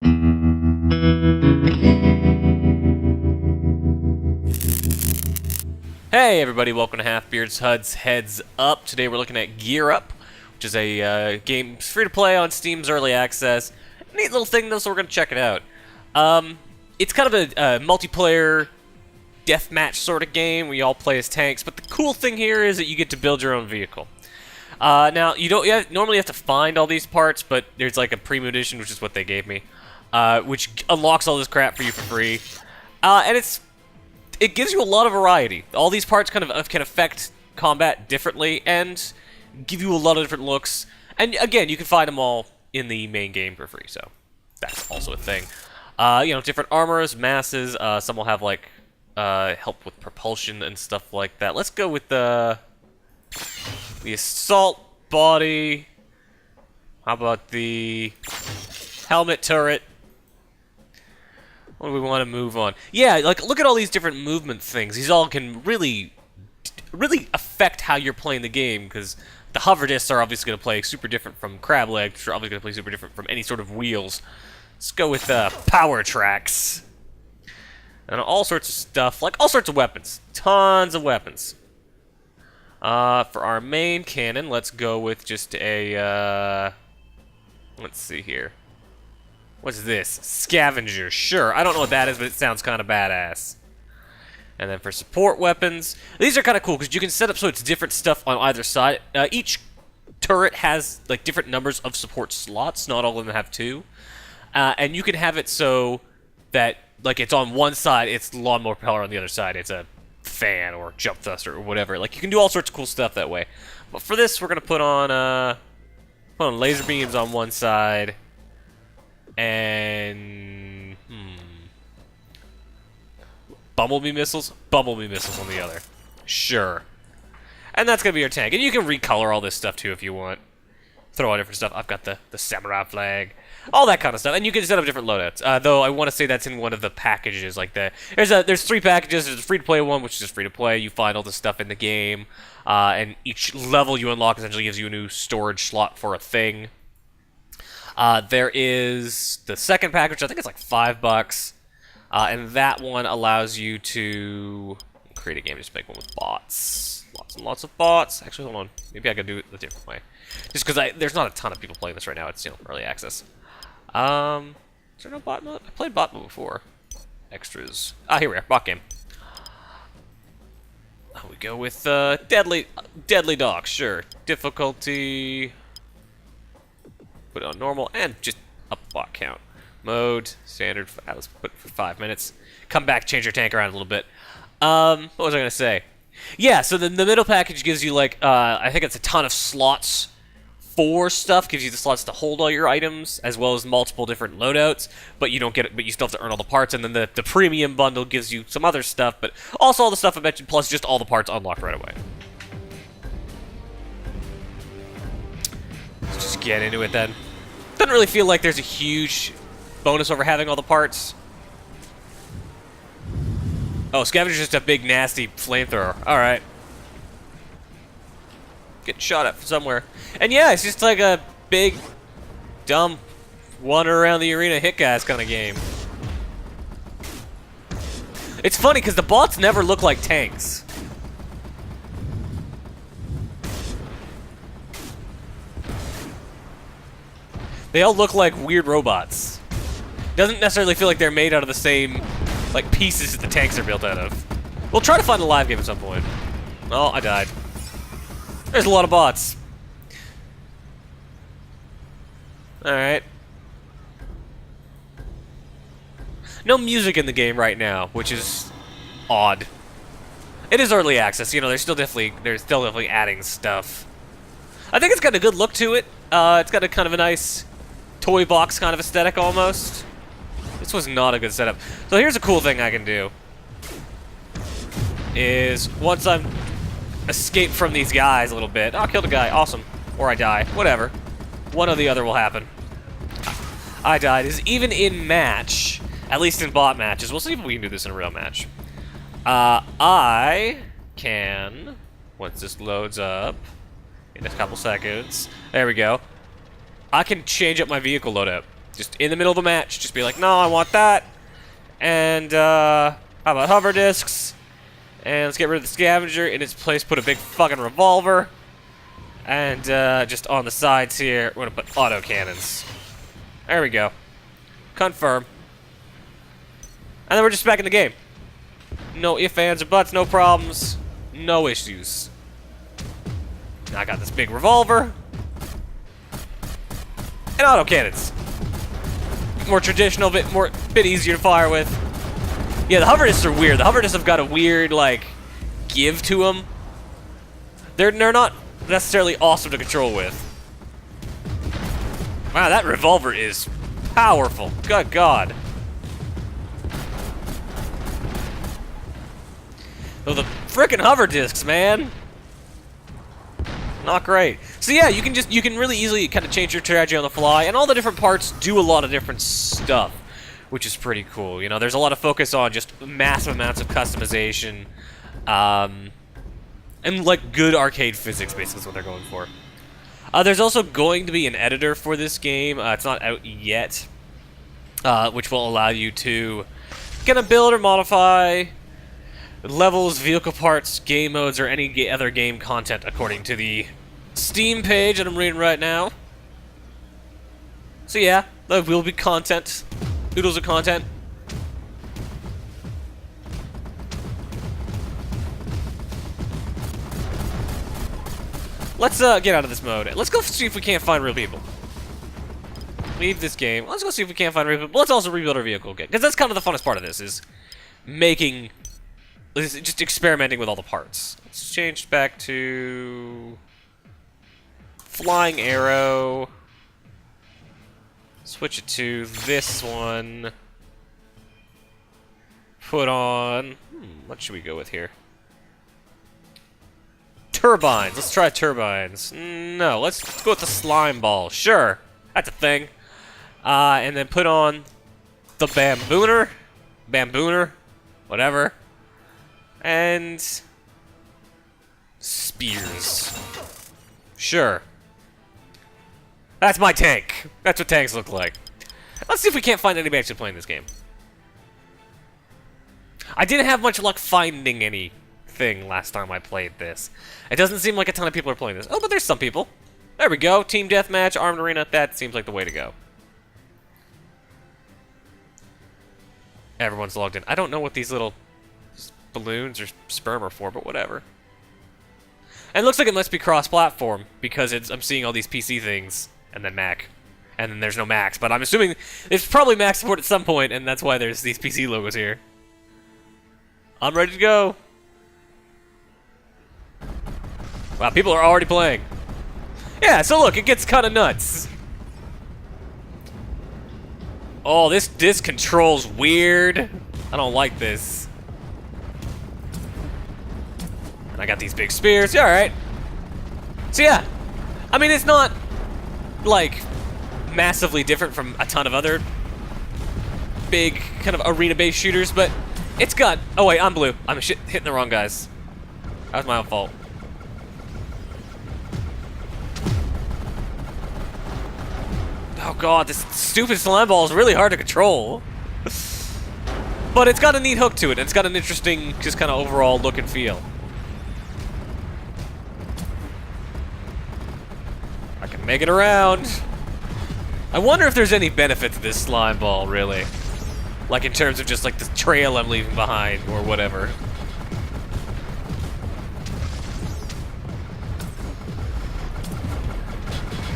Hey everybody, welcome to Halfbeard's HUD's Heads Up. Today we're looking at Gear Up, which is a game free to play on Steam's Early Access. Neat little thing though, so we're going to check it out. It's kind of a multiplayer deathmatch sort of game where you all play as tanks, but the cool thing here is that you get to build your own vehicle. Now, you don't normally have to find all these parts, but there's like a premium edition, which is what they gave me, which unlocks all this crap for you for free. And it gives you a lot of variety. All these parts kind of can affect combat differently and give you a lot of different looks. And again, you can find them all in the main game for free, so that's also a thing. You know, different armors, masses. Some will have like help with propulsion and stuff like that. Let's go with the assault body. How about the helmet turret? What do we want to move on? Yeah, like, look at all these different movement things. These all can really affect how you're playing the game, because the hover discs are obviously going to play super different from crab legs, which are obviously going to play super different from any sort of wheels. Let's go with power tracks. And all sorts of stuff, like all sorts of weapons. Tons of weapons. For our main cannon, let's go with just a, let's see here. What's this? Scavenger. Sure. I don't know what that is, but it sounds kind of badass. And then for support weapons, these are kind of cool because you can set up so it's different stuff on either side. Each turret has like different numbers of support slots. Not all of them have two. And you can have it so that like it's on one side, it's lawnmower propeller, on the other side, it's a fan or jump thruster or whatever. Like you can do all sorts of cool stuff that way. But for this, we're gonna put on laser beams on one side. And bumblebee missiles on the other. Sure. And that's gonna be your tank. And you can recolor all this stuff too if you want. Throw on different stuff. I've got the samurai flag, all that kind of stuff. And you can set up different loadouts. Though I want to say that's in one of the packages. Like there's three packages. There's a free-to-play one, which is just free to play. You find all the stuff in the game, and each level you unlock essentially gives you a new storage slot for a thing. There is the second pack, which I think is like $5, and that one allows you to create a game, just make one with bots. Lots and lots of bots. Actually, hold on. Maybe I could do it a different way. Just because there's not a ton of people playing this right now. It's, you know, early access. Is there no bot mode? I played bot mode before. Extras. Here we are. Bot game. We go with deadly dog. Sure. Difficulty. Put it on normal and just up bot count. Mode, standard, let's put it for 5 minutes. Come back, change your tank around a little bit. What was I going to say? Yeah, so the middle package gives you like, I think it's a ton of slots for stuff. Gives you the slots to hold all your items, as well as multiple different loadouts. But you don't get it, but you still have to earn all the parts. And then the premium bundle gives you some other stuff, but also all the stuff I mentioned, plus just all the parts unlocked right away. Let's just get into it then. Doesn't really feel like there's a huge bonus over having all the parts. Oh, Scavenger's just a big, nasty flamethrower. Alright. Getting shot at from somewhere. And yeah, it's just like a big, dumb, wander around the arena hit guys kind of game. It's funny, because the bots never look like tanks. They all look like weird robots. Doesn't necessarily feel like they're made out of the same, like, pieces that the tanks are built out of. We'll try to find a live game at some point. Oh, I died. There's a lot of bots. Alright. No music in the game right now, which is odd. It is early access, you know, they're still definitely adding stuff. I think it's got a good look to it. It's got a kind of a nice toy box kind of aesthetic almost. This was not a good setup. So here's a cool thing I can do. Is once I'm escaped from these guys a little bit. Oh, I killed a guy. Awesome. Or I die. Whatever. One or the other will happen. I died. Is even in match, at least in bot matches. We'll see if we can do this in a real match. I can, once this loads up, in a couple seconds, there we go, I can change up my vehicle loadout. Just in the middle of a match, just be like, no, I want that. And, how about hover discs? And let's get rid of the scavenger. In its place, put a big fucking revolver. And, just on the sides here, we're gonna put auto cannons. There we go. Confirm. And then we're just back in the game. No ifs, ands, or buts, no problems, no issues. Now I got this big revolver. And auto cannons. More traditional, bit easier to fire with. Yeah, the hover discs are weird. The hover discs have got a weird, like, give to them. They're not necessarily awesome to control with. Wow, that revolver is powerful. Good God. Oh, the frickin' hover discs, man. Not great. So yeah, you can really easily kind of change your strategy on the fly, and all the different parts do a lot of different stuff, which is pretty cool. You know, there's a lot of focus on just massive amounts of customization, and like good arcade physics, basically is what they're going for. There's also going to be an editor for this game. It's not out yet, which will allow you to kind of build or modify levels, vehicle parts, game modes, or any other game content according to the Steam page that I'm reading right now. So yeah, there will be content. Oodles of content. Let's get out of this mode. Let's go see if we can't find real people. Leave this game. Let's go see if we can't find real people. Let's also rebuild our vehicle again, because that's kind of the funnest part of this, is making... just experimenting with all the parts. Let's change back to flying arrow. Switch it to this one. Put on... what should we go with here? Turbines. Let's try turbines. No, let's go with the slime ball. Sure, that's a thing. And then put on the bambooner, whatever. And spears. Sure. That's my tank. That's what tanks look like. Let's see if we can't find anybody actually playing this game. I didn't have much luck finding anything last time I played this. It doesn't seem like a ton of people are playing this. Oh, but there's some people. There we go. Team deathmatch, armed arena. That seems like the way to go. Everyone's logged in. I don't know what these little balloons or sperm are for, but whatever. And it looks like it must be cross-platform, because I'm seeing all these PC things, and then Mac. And then there's no Macs, but I'm assuming it's probably Mac support at some point, and that's why there's these PC logos here. I'm ready to go. Wow, people are already playing. Yeah, so look, it gets kind of nuts. Oh, this control's weird. I don't like this. And I got these big spears. Yeah, alright. So yeah, I mean, it's not, like, massively different from a ton of other big kind of arena-based shooters, but it's got... Oh wait, I'm blue. I'm hitting the wrong guys. That was my own fault. Oh god, this stupid slime ball is really hard to control. But it's got a neat hook to it, and it's got an interesting, just kind of overall look and feel. I can make it around. I wonder if there's any benefit to this slime ball, really. Like, in terms of just, like, the trail I'm leaving behind, or whatever.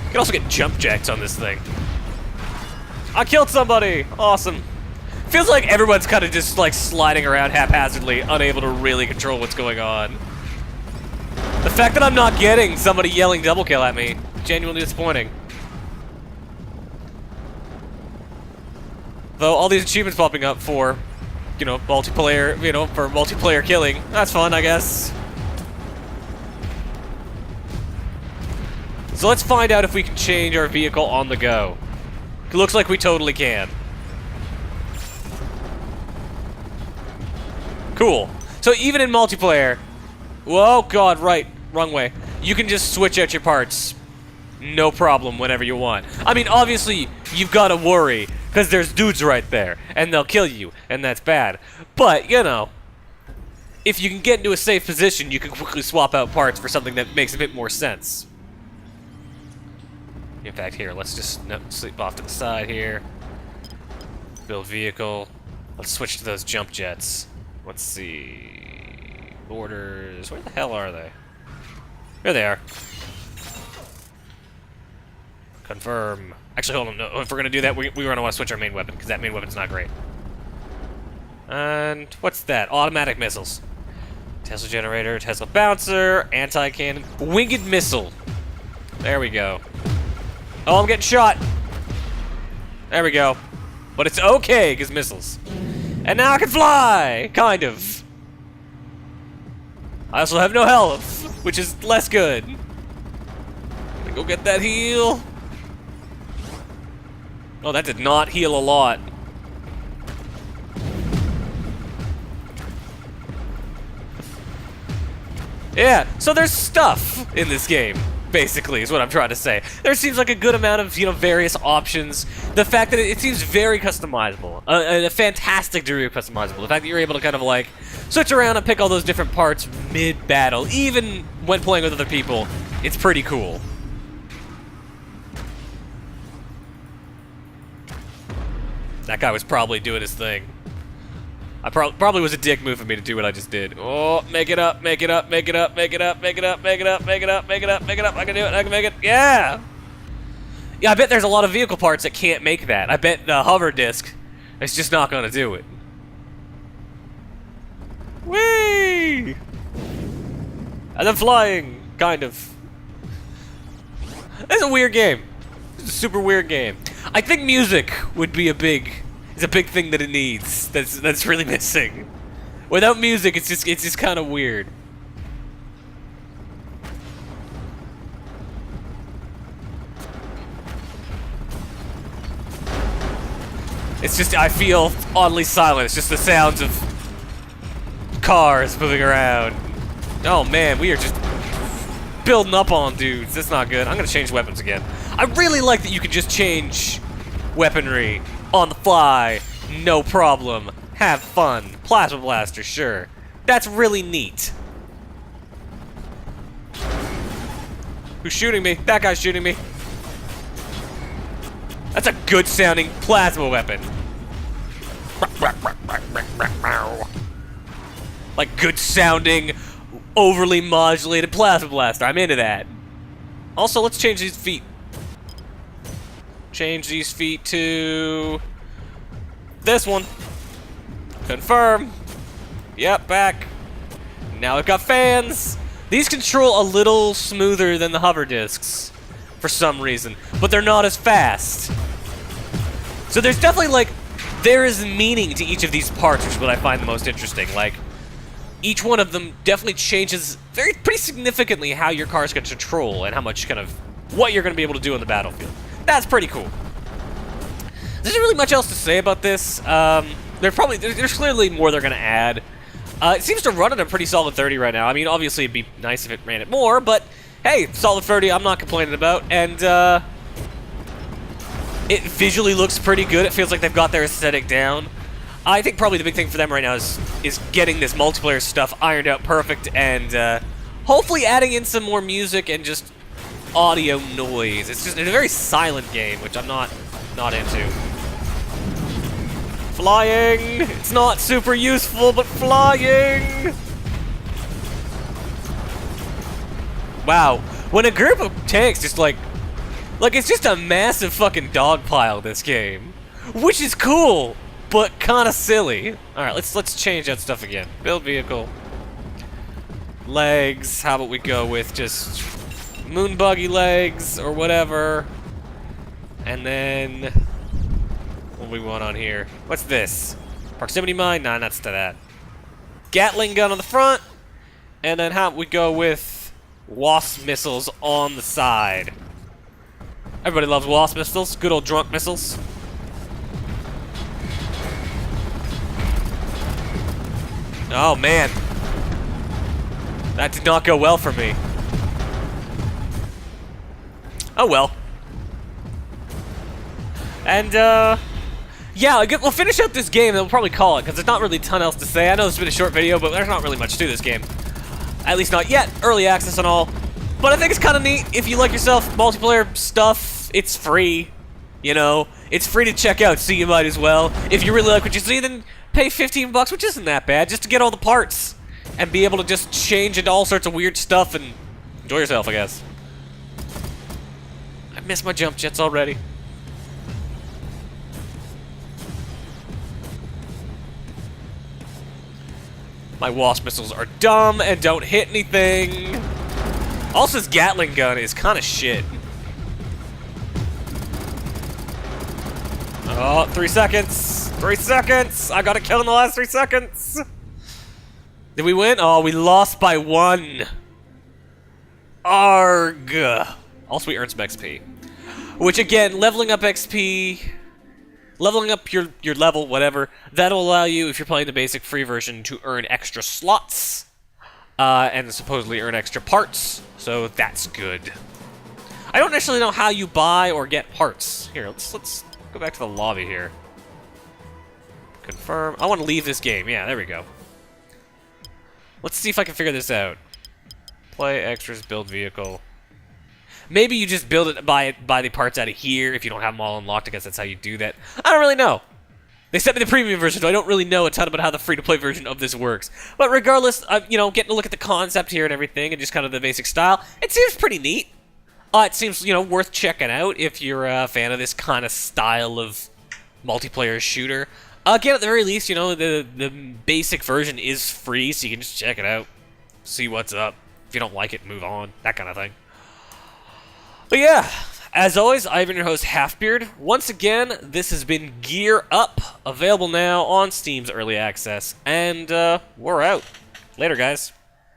You can also get jump jacks on this thing. I killed somebody! Awesome. Feels like everyone's kind of just, like, sliding around haphazardly, unable to really control what's going on. The fact that I'm not getting somebody yelling double kill at me, genuinely disappointing. Though all these achievements popping up for, you know, multiplayer, for multiplayer killing. That's fun, I guess. So let's find out if we can change our vehicle on the go. It looks like we totally can. Cool. So even in multiplayer, whoa, god, right, wrong way. You can just switch out your parts no problem whenever you want. I mean, obviously, you've got to worry, because there's dudes right there, and they'll kill you, and that's bad. But, you know, if you can get into a safe position, you can quickly swap out parts for something that makes a bit more sense. In fact, here, let's just sleep off to the side here. Build vehicle. Let's switch to those jump jets. Let's see. Orders. Where the hell are they? Here they are. Confirm. Actually, hold on. No, if we're going to do that, we're going to want to switch our main weapon, because that main weapon's not great. And what's that? Automatic missiles. Tesla generator, Tesla bouncer, anti-cannon, winged missile. There we go. Oh, I'm getting shot. There we go. But it's okay, because missiles. And now I can fly! Kind of. I also have no health, which is less good. Go get that heal. Oh, that did not heal a lot. Yeah, so there's stuff in this game, basically, is what I'm trying to say. There seems like a good amount of, you know, various options. The fact that it seems very customizable, a fantastic degree of customizable. The fact that you're able to kind of, like, switch around and pick all those different parts mid-battle, even when playing with other people, it's pretty cool. That guy was probably doing his thing. I probably was a dick move for me to do what I just did. Oh, make it up, make it up, make it up, make it up, make it up, make it up, make it up, make it up, make it up. I can do it, I can make it. Yeah! Yeah, I bet there's a lot of vehicle parts that can't make that. I bet the hover disc is just not gonna do it. Whee! And then flying, kind of. It's a weird game. It's a super weird game. I think music would be a big thing that it needs. That's really missing. Without music, it's just kind of weird. It's just, I feel oddly silent. It's just the sounds of cars moving around. Oh man, we are just building up on dudes. That's not good. I'm gonna change weapons again. I really like that you can just change weaponry on the fly, no problem. Have fun. Plasma blaster, sure. That's really neat. Who's shooting me? That guy's shooting me. That's a good sounding plasma weapon. Like good sounding, overly modulated plasma blaster. I'm into that. Also, let's change these feet. Change these feet to this one. Confirm. Yep, back. Now we've got fans. These control a little smoother than the hover discs for some reason, but they're not as fast. So there's definitely, like, there is meaning to each of these parts, which is what I find the most interesting. Like, each one of them definitely changes pretty significantly how your cars can control and how much kind of what you're going to be able to do on the battlefield. That's pretty cool. There's not really much else to say about this. There's clearly more they're going to add. It seems to run at a pretty solid 30 right now. I mean, obviously it'd be nice if it ran it more, but hey, solid 30 I'm not complaining about. And it visually looks pretty good. It feels like they've got their aesthetic down. I think probably the big thing for them right now is getting this multiplayer stuff ironed out perfect and hopefully adding in some more music and just audio noise. It's a very silent game, which I'm not into. Flying! It's not super useful, but flying! Wow. When a group of tanks just like it's just a massive fucking dog pile, this game. Which is cool, but kinda silly. Alright, let's change that stuff again. Build vehicle. Legs, how about we go with just moon buggy legs or whatever. And then what do we want on here? What's this? Proximity mine? Nah, not to that. Gatling gun on the front. And then how about we go with Wasp missiles on the side. Everybody loves Wasp missiles. Good old drunk missiles. Oh man. That did not go well for me. Oh well. And, yeah, we'll finish out this game and we'll probably call it, because there's not really a ton else to say. I know this has been a short video, but there's not really much to this game. At least not yet. Early access and all. But I think it's kind of neat. If you like yourself multiplayer stuff, it's free. You know, it's free to check out, so you might as well. If you really like what you see, then pay 15 bucks, which isn't that bad, just to get all the parts. And be able to just change into all sorts of weird stuff and enjoy yourself, I guess. I miss my jump jets already. My Wasp missiles are dumb and don't hit anything. Also, his Gatling gun is kind of shit. Oh, 3 seconds. 3 seconds. I gotta kill in the last 3 seconds. Did we win? Oh, we lost by 1. Arg. Also, we earned some XP. Which, again, leveling up XP... Leveling up your level, whatever, that'll allow you, if you're playing the basic free version, to earn extra slots, and supposedly earn extra parts, so that's good. I don't necessarily know how you buy or get parts. Here, let's go back to the lobby here. Confirm. I want to leave this game. Yeah, there we go. Let's see if I can figure this out. Play extras, build vehicle. Maybe you just build it, buy the parts out of here if you don't have them all unlocked. I guess that's how you do that. I don't really know. They sent me the premium version, so I don't really know a ton about how the free-to-play version of this works. But regardless, you know, getting to look at the concept here and everything, and just kind of the basic style, it seems pretty neat. It seems, you know, worth checking out if you're a fan of this kind of style of multiplayer shooter. Again, at the very least, you know, the basic version is free, so you can just check it out, see what's up. If you don't like it, move on, that kind of thing. But yeah, as always, I've been your host, Halfbeard. Once again, this has been Gear Up, available now on Steam's Early Access, and we're out. Later, guys.